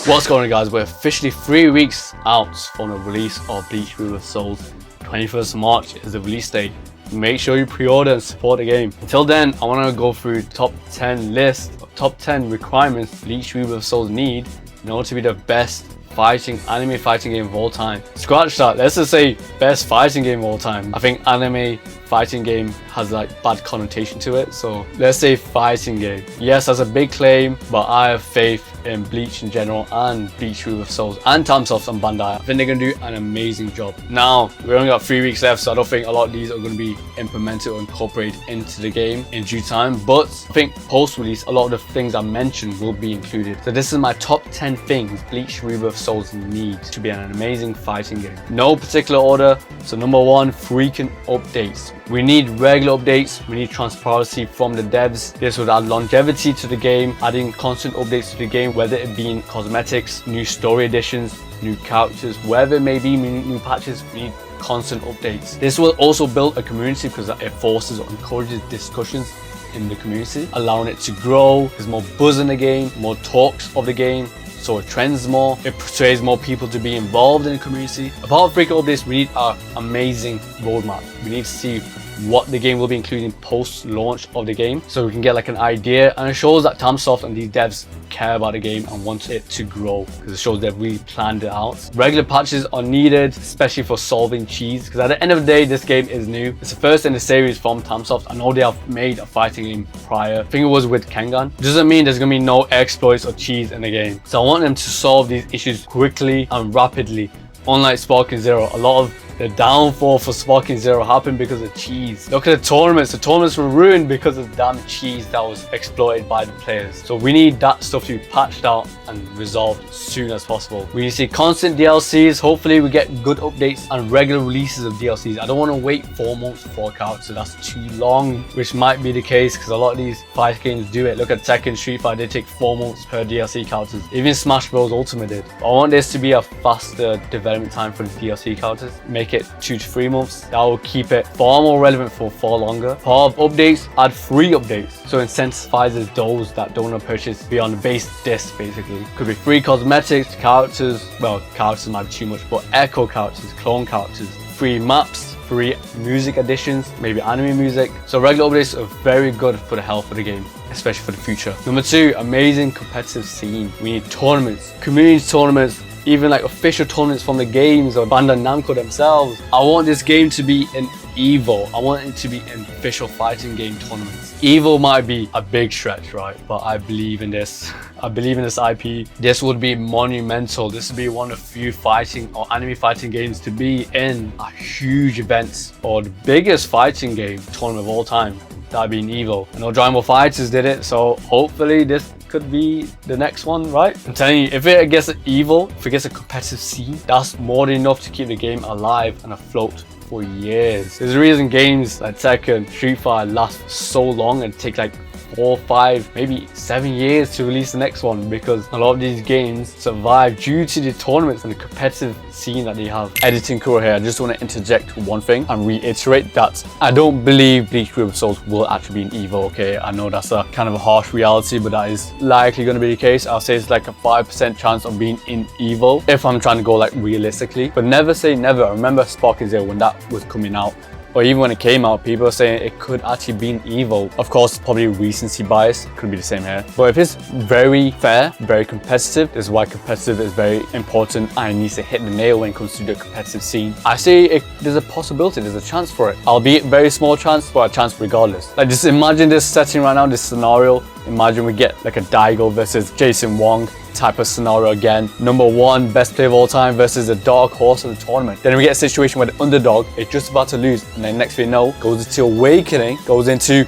What's going on, guys? We're officially 3 weeks out from the release of Bleach Rebirth of Souls. 21st March is the release date. Make sure you pre-order and support the game. Until then, I want to go through top 10 list of top 10 requirements Bleach Rebirth of Souls need in order to be the best anime fighting game of all time. Scratch that, let's just say best fighting game of all time. I think anime fighting game has like bad connotation to it, so let's say fighting game. Yes, that's a big claim, but I have faith in Bleach in general and Bleach Rebirth of Souls and Tamsoft and Bandai. I think they're going to do an amazing job. Now, we only got 3 weeks left, so I don't think a lot of these are going to be implemented or incorporated into the game in due time, but I think post-release, a lot of the things I mentioned will be included. So this is my top 10 things Bleach Rebirth of Souls need to be an amazing fighting game. No particular order. So number one, freaking updates. We need regular updates, we need transparency from the devs. This would add longevity to the game, adding constant updates to the game, whether it be in cosmetics, new story additions, new characters, wherever it may be, new patches. We need constant updates. This will also build a community because it forces or encourages discussions in the community, allowing it to grow. There's more buzz in the game, more talks of the game, so it trends more, it persuades more people to be involved in the community. Apart from freaking updates, we need an amazing roadmap. We need to see what the game will be including post-launch of the game, so we can get like an idea, and it shows that Tamsoft and these devs care about the game and want it to grow, because it shows they've really planned it out. Regular patches are needed, especially for solving cheese, because at the end of the day, this game is new. It's the first in the series from Tamsoft. I know they have made a fighting game prior. I think it was with Kengan. It doesn't mean there's gonna be no exploits or cheese in the game. So I want them to solve these issues quickly and rapidly. Unlike Sparking Zero, a lot of the downfall for Sparking Zero happened because of cheese. Look at the tournaments were ruined because of damn cheese that was exploited by the players. So we need that stuff to be patched out and resolved as soon as possible. We need to see constant DLCs. Hopefully we get good updates and regular releases of DLCs. I don't want to wait 4 months for a character, so that's too long, which might be the case because a lot of these fight games do it. Look at Tekken, Street Fighter, they take 4 months per DLC characters. Even Smash Bros Ultimate did. I want this to be a faster development time for the DLC characters. Make it 2 to 3 months. That will keep it far more relevant for far longer. Part of updates, add free updates, so incentivizes those that don't want to purchase beyond the base disc. Basically, could be free cosmetics, characters. Well, characters might be too much, but echo characters, clone characters, free maps, free music additions, maybe anime music. So regular updates are very good for the health of the game, especially for the future. Number 2, amazing competitive scene. We need tournaments, community tournaments, even like official tournaments from the games or Bandai Namco themselves. I want this game to be an EVO. I want it to be an official fighting game tournaments. EVO might be a big stretch, right? But I believe in this. I believe in this IP. This would be monumental. This would be one of the few fighting or anime fighting games to be in a huge event or the biggest fighting game tournament of all time. That'd be an EVO. I know Dragon Ball FighterZ did it, so hopefully this could be the next one, right? I'm telling you, if it gets an EVO, if it gets a competitive scene, that's more than enough to keep the game alive and afloat for years. There's a reason games like Tekken, Street Fighter last so long and take like 4, 5, maybe 7 years to release the next one, because a lot of these games survive due to the tournaments and the competitive scene that they have. Editing crew here, I just want to interject one thing and reiterate that I don't believe Bleach Rebirth of Souls will actually be an EVO, okay? I know that's a kind of a harsh reality, but that is likely going to be the case. I'll say it's like a 5% chance of being in EVO if I'm trying to go like realistically, but never say never. I remember Sparking Zero when that was coming out, or even when it came out, people are saying it could actually be an EVO. Of course, probably recency bias, could be the same here. But if it's very fair, very competitive, this is why competitive is very important and it needs to hit the nail when it comes to the competitive scene. I say there's a possibility, there's a chance for it. Albeit very small chance, but a chance regardless. Like just imagine this setting right now, this scenario. Imagine we get like a Daigo versus Jason Wong type of scenario again. Number 1 best player of all time versus a dark horse in the tournament. Then we get a situation where the underdog is just about to lose, and then next thing you know, goes into awakening, goes into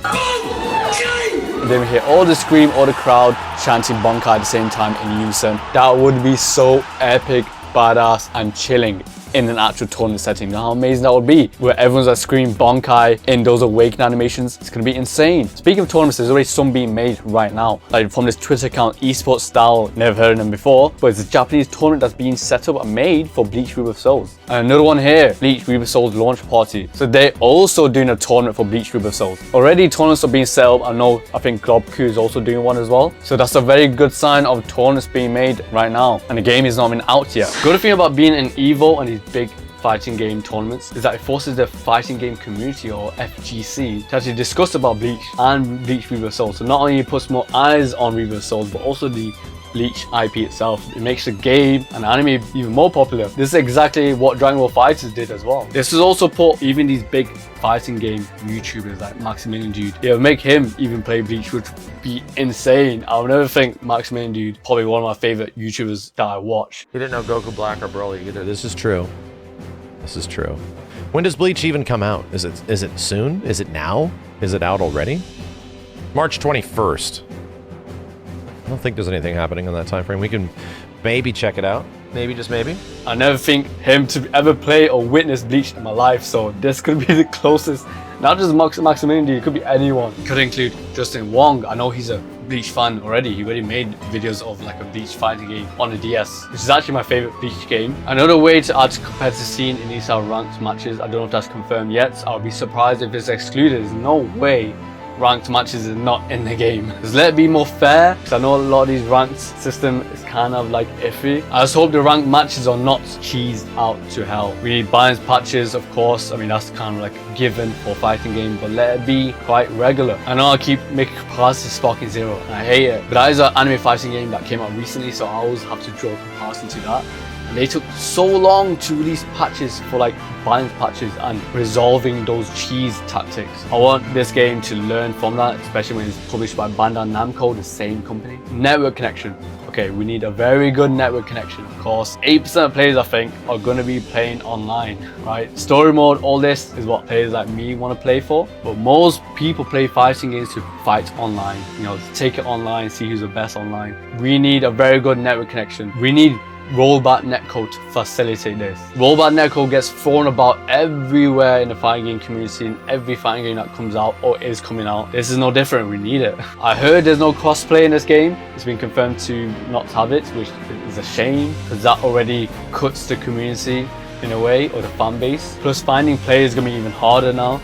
and then we hear all the scream, all the crowd chanting Bankai at the same time in unison. That would be so epic, badass, and chilling. in an actual tournament setting. Now how amazing that would be, where everyone's like screaming Bonkai in those Awaken animations. It's gonna be insane. Speaking of tournaments, there's already some being made right now, like from this Twitter account, esports style, never heard of them before, but it's a Japanese tournament that's being set up and made for Bleach Rebirth of Souls. And another one here, Bleach Rebirth of Souls launch party. So they're also doing a tournament for Bleach Rebirth of Souls. Already tournaments are being set up. I think Globku is also doing one as well. So that's a very good sign of tournaments being made right now. And the game is not even out yet. Good thing about being an EVO and these big fighting game tournaments is that it forces the fighting game community, or FGC, to actually discuss about Bleach and Bleach Rebirth of Souls. So not only it puts more eyes on Rebirth of Souls, but also the Bleach IP itself. It makes the game and anime even more popular. This is exactly what Dragon Ball FighterZ did as well. This has also put even these big fighting game YouTubers like Maximilian Dude. Yeah, make him even play Bleach, which would be insane. I would never think Maximilian Dude, probably one of my favorite YouTubers that I watch. You didn't know Goku Black or Broly either. This is true. This is true. When does Bleach even come out? Is it soon? Is it now? Is it out already? March 21st. I don't think there's anything happening on that time frame. We can maybe check it out. Maybe, just maybe. I never think him to ever play or witness Bleach in my life, so this could be the closest. Not just Maximilian Dude, it could be anyone. Could include Justin Wong. I know he's a Bleach fan already. He already made videos of like a Bleach fighting game on the DS, which is actually my favorite Bleach game. Another way to add to competitive scene in these ranked matches, I don't know if that's confirmed yet. I'll be surprised if it's excluded. There's no way ranked matches is not in the game. Just let it be more fair, because I know a lot of these ranked system is kind of like iffy. I just hope the ranked matches are not cheesed out to hell. We need balance patches, of course. I mean, that's kind of like a given for fighting game, but let it be quite regular. I know I keep making comparisons to Sparking Zero, and I hate it, but that is an anime fighting game that came out recently, so I always have to draw a comparison to that. And they took so long to release patches for like balance patches and resolving those cheese tactics. I want this game to learn from that, especially when it's published by Bandai Namco, the same company. Network connection. Okay, we need a very good network connection. Of course, 8% of players, I think, are going to be playing online, right? Story mode, all this is what players like me want to play for. But most people play fighting games to fight online. You know, to take it online, see who's the best online. We need a very good network connection. We need rollback netcode to facilitate this. Rollback netcode gets thrown about everywhere in the fighting game community, in every fighting game that comes out or is coming out. This is no different, we need it. I heard there's no crossplay in this game. It's been confirmed to not have it, which is a shame, because that already cuts the community in a way, or the fan base. Plus finding players is going to be even harder now.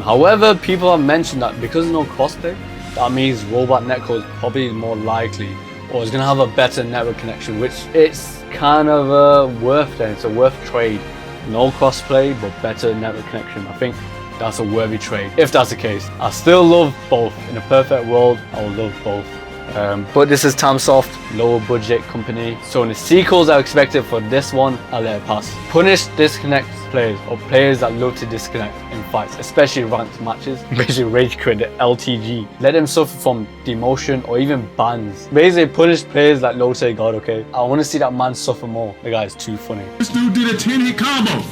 However, people have mentioned that because there's no crossplay, that means rollback netcode is probably more likely, or it's going to have a better network connection, which it's kind of worth then. It's a worth trade. No crossplay, but better network connection. I think that's a worthy trade, if that's the case. I still love both. In a perfect world, I would love both. But this is Tamsoft, lower budget company. So in the sequels I expected for this one, I'll let it pass. Punish disconnect players, or players that love to disconnect in fights, especially ranked matches. Basically rage quit, the LTG. Let them suffer from demotion or even bans. Basically punish players like Low Say God, okay? I want to see that man suffer more. The guy is too funny. This dude did a 10-hit combo.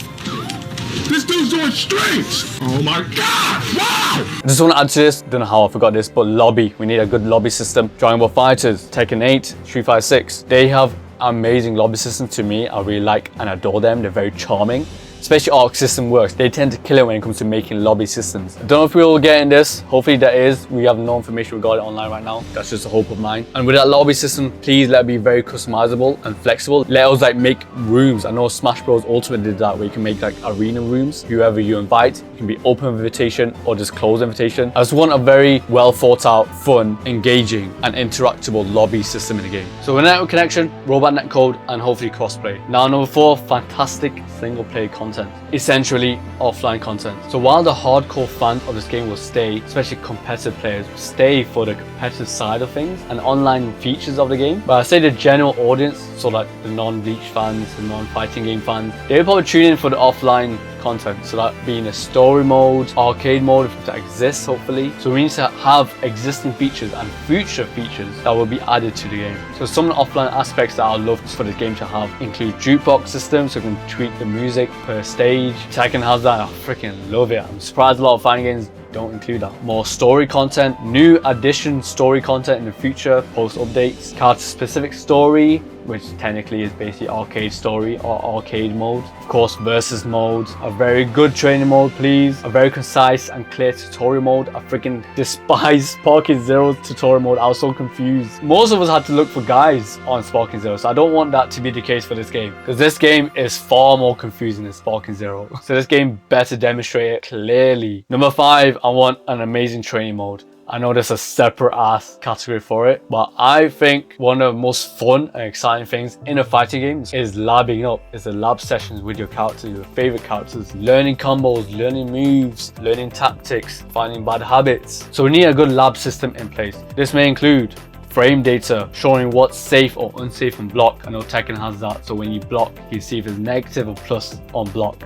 This dude's doing strings. Oh my God, wow. I just want to add to this, don't know how I forgot this, but lobby. We need a good lobby system. Dragon Ball FighterZ, Tekken 8, Street Fighter 6. They have amazing lobby systems to me. I really like and adore them. They're very charming. Especially Arc system works. They tend to kill it when it comes to making lobby systems. I don't know if we will get in this. Hopefully that is. We have no information regarding it online right now. That's just a hope of mine. And with that lobby system, please let it be very customizable and flexible. Let us like make rooms. I know Smash Bros Ultimate did that, where you can make like arena rooms. Whoever you invite, it can be open invitation or just closed invitation. I just want a very well thought out, fun, engaging and interactable lobby system in the game. So with network connection, rollback netcode, and hopefully crossplay. Now number 4, fantastic single player content. Essentially offline content. So while the hardcore fans of this game will stay, especially competitive players, will stay for the competitive side of things and online features of the game, but I say the general audience, so like the non-Bleach fans, the non-fighting game fans, they'll probably tune in for the offline content. So that being a story mode, arcade mode that exists hopefully. So we need to have existing features and future features that will be added to the game. So some of the offline aspects that I would love for this game to have include jukebox systems, so you can tweak the music per stage. Tekken has that, I freaking love it. I'm surprised a lot of fighting games don't include that. More story content, new addition story content in the future, post updates, character specific story, which technically is basically arcade story or arcade mode. Of course, versus mode, a very good training mode, please. A very concise and clear tutorial mode. I freaking despise Sparking Zero's tutorial mode. I was so confused. Most of us had to look for guides on Sparking Zero, so I don't want that to be the case for this game, because this game is far more confusing than Sparking Zero. So this game better demonstrate it clearly. Number 5, I want an amazing training mode. I know there's a separate ass category for it, but I think one of the most fun and exciting things in a fighting game is labbing up. It's the lab sessions with your characters, your favorite characters, learning combos, learning moves, learning tactics, finding bad habits. So we need a good lab system in place. This may include frame data, showing what's safe or unsafe on block. I know Tekken has that, so when you block, you see if it's negative or plus on block.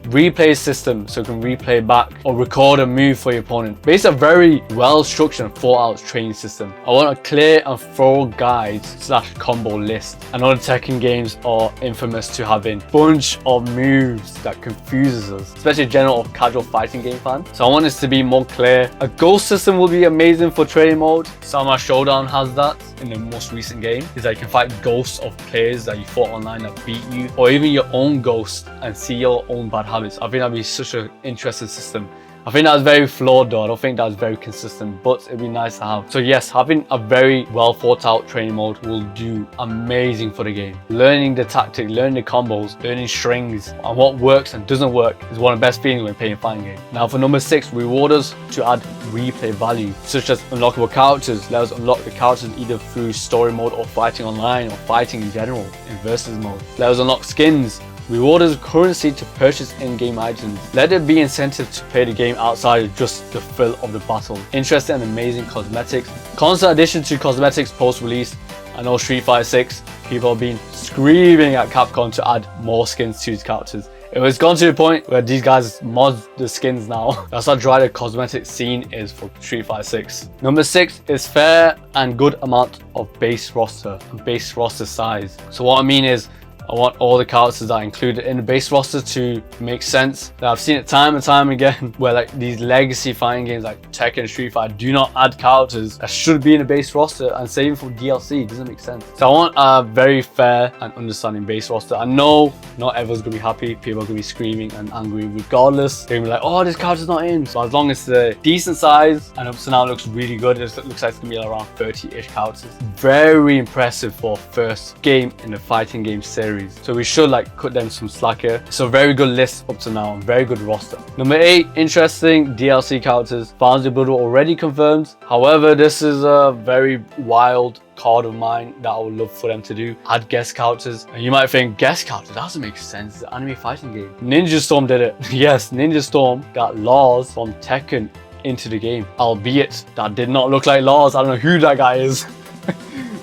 Replay system, so you can replay back or record a move for your opponent. Based on a very well structured and thought out training system. I want a clear and thorough guide / combo list. I know the Tekken games are infamous to having a bunch of moves that confuses us, especially general or casual fighting game fans. So I want this to be more clear. A ghost system will be amazing for training mode. Sama Showdown has that in the most recent game, is that you can fight ghosts of players that you fought online that beat you, or even your own ghost and see your own bad habits. I think that'd be such an interesting system. I think that's very flawed though. I don't think that's very consistent, but it'd be nice to have. So yes, having a very well thought out training mode will do amazing for the game. Learning the tactic, learning the combos, learning strings, and what works and doesn't work is one of the best feelings when playing a fighting game. Now for number 6, reward us to add replay value, such as unlockable characters. Let us unlock the characters either through story mode or fighting online or fighting in general in versus mode. Let us unlock skins. Reward us currency to purchase in-game items. Let there be incentive to play the game outside of just the thrill of the battle. Interesting and amazing cosmetics. Constant addition to cosmetics post-release. I know Street Fighter 6, people have been screaming at Capcom to add more skins to its characters. It was gone to the point where these guys mod the skins now. That's how dry the cosmetic scene is for Street Fighter 6. Number 6 is fair and good amount of base roster and base roster size. So what I mean is, I want all the characters that are included in the base roster to make sense. Now, I've seen it time and time again where like these legacy fighting games like Tekken and Street Fighter do not add characters that should be in the base roster and saving for DLC. It doesn't make sense. So I want a very fair and understanding base roster. I know not everyone's gonna be happy. People are gonna be screaming and angry regardless. They're gonna be like, oh, this character's not in. So as long as it's a decent size and up to now it looks really good, it looks like it's gonna be around 30-ish characters. Very impressive for first game in the fighting game series. So we should like cut them some slack here. It's a very good list up to now, very good roster. Number 8, interesting DLC characters. Foundry Blood already confirmed. However, this is a very wild card of mine that I would love for them to do. Add guest characters. And you might think, guest character, that doesn't make sense. It's an anime fighting game. Ninja Storm did it. Yes, Ninja Storm got Lars from Tekken into the game. Albeit, that did not look like Lars. I don't know who that guy is.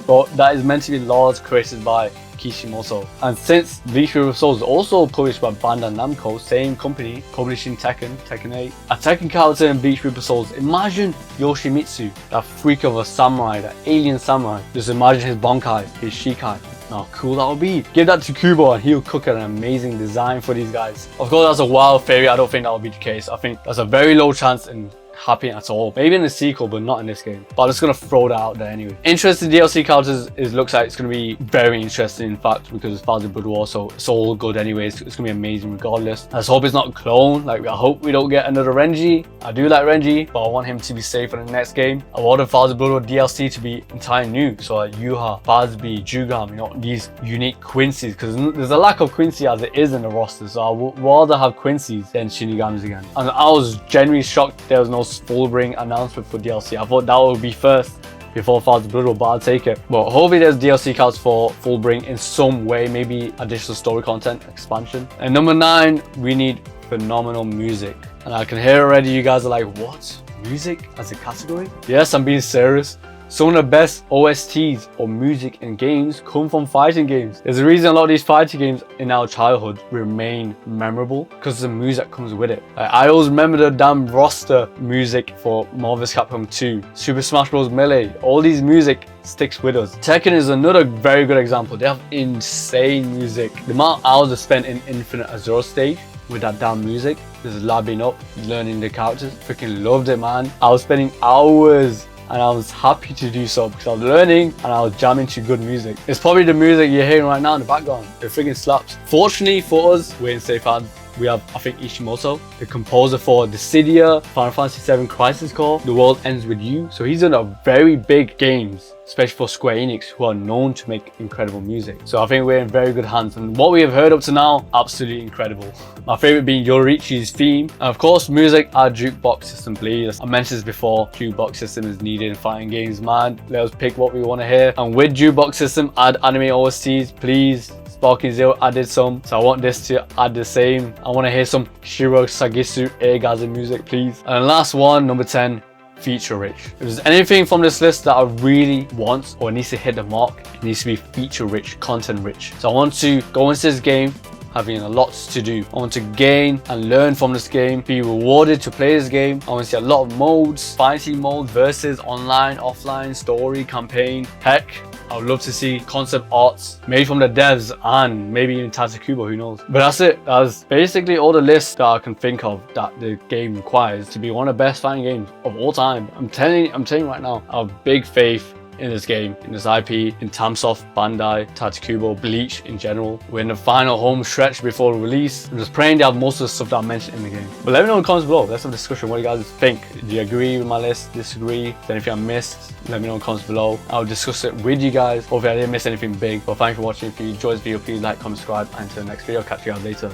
But that is meant to be Lars created by Kishimoto. And since Bleach Rebirth of Souls is also published by Bandai Namco, same company publishing Tekken 8, a Tekken character in Bleach Rebirth of Souls, imagine Yoshimitsu, that freak of a samurai, that alien samurai. Just imagine his Bankai, his Shikai. How cool that would be. Give that to Kubo and he'll cook an amazing design for these guys. Of course, that's a wild theory. I don't think that will be the case. I think there's a very low chance in happening at all. Maybe in the sequel, but not in this game. But I'm just gonna throw that out there anyway. Interesting DLC characters looks like it's gonna be very interesting, in fact, because it's Thousand Blood War, so it's all good anyways. It's gonna be amazing regardless. I just hope it's not a clone. Like, I hope we don't get another Renji. I do like Renji, but I want him to be safe for the next game. I want the Thousand Blood War DLC to be entirely new. So like Yuha, Fazbi, Jugam, you know, these unique Quincy's, because there's a lack of Quincy as it is in the roster. So I would rather have Quincy's than Shinigamis again. And I was genuinely shocked there was no Fullbring announcement for DLC. I thought that would be first before Thousand Blood War, but I'll take it. But hopefully there's DLC cards for Fullbring in some way, maybe additional story content, expansion. And number 9, we need phenomenal music. And I can hear already you guys are like, what? Music as a category? Yes, I'm being serious. Some of the best OSTs or music in games come from fighting games. There's a reason a lot of these fighting games in our childhood remain memorable, because of the music that comes with it. I always remember the damn roster music for Marvel vs. Capcom 2, Super Smash Bros. Melee. All these music sticks with us. Tekken is another very good example. They have insane music. The amount of hours I spent in Infinite Azure stage with that damn music, just labbing up, learning the characters, freaking loved it, man. I was spending hours and I was happy to do so because I was learning and I was jamming to good music. It's probably the music you're hearing right now in the background. It freaking slaps. Fortunately for us, we're in safe hands. We have, I think, Ichigo, the composer for Dissidia, Final Fantasy VII Crisis Core, The World Ends With You. So he's done a very big games, especially for Square Enix, who are known to make incredible music. So I think we're in very good hands. And what we have heard up to now, absolutely incredible. My favorite being Yorichi's theme. And of course, music, our jukebox system, please. I mentioned this before, jukebox system is needed in fighting games, man. Let us pick what we want to hear. And with jukebox system, add anime OSTs, please. Sparking Zero added some, so I want this to add the same. I want to hear some Shiro Sagisu Eigazen music, please. And last one, number 10, feature rich. If there's anything from this list that I really want or needs to hit the mark, it needs to be feature rich, content rich. So I want to go into this game having a lot to do. I want to gain and learn from this game, be rewarded to play this game. I want to see a lot of modes, fantasy mode versus online, offline, story, campaign. Heck, I would love to see concept arts made from the devs and maybe even Tatsukubo, who knows. But that's it. That's basically all the lists that I can think of that the game requires to be one of the best fighting games of all time. I'm telling you right now, I have big faith in this game, in this IP, in Tamsoft, Bandai, Tatsukubo, Bleach in general. We're in the final home stretch before release. I'm just praying they have most of the stuff that I mentioned in the game. But let me know in the comments below. Let's have a discussion. What do you guys think? Do you agree with my list? Disagree? Is there anything I missed? Let me know in the comments below. I'll discuss it with you guys. Hopefully I didn't miss anything big. But thank you for watching. If you enjoyed this video, please like, comment, subscribe, and until the next video, catch you guys later.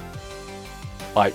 Bye.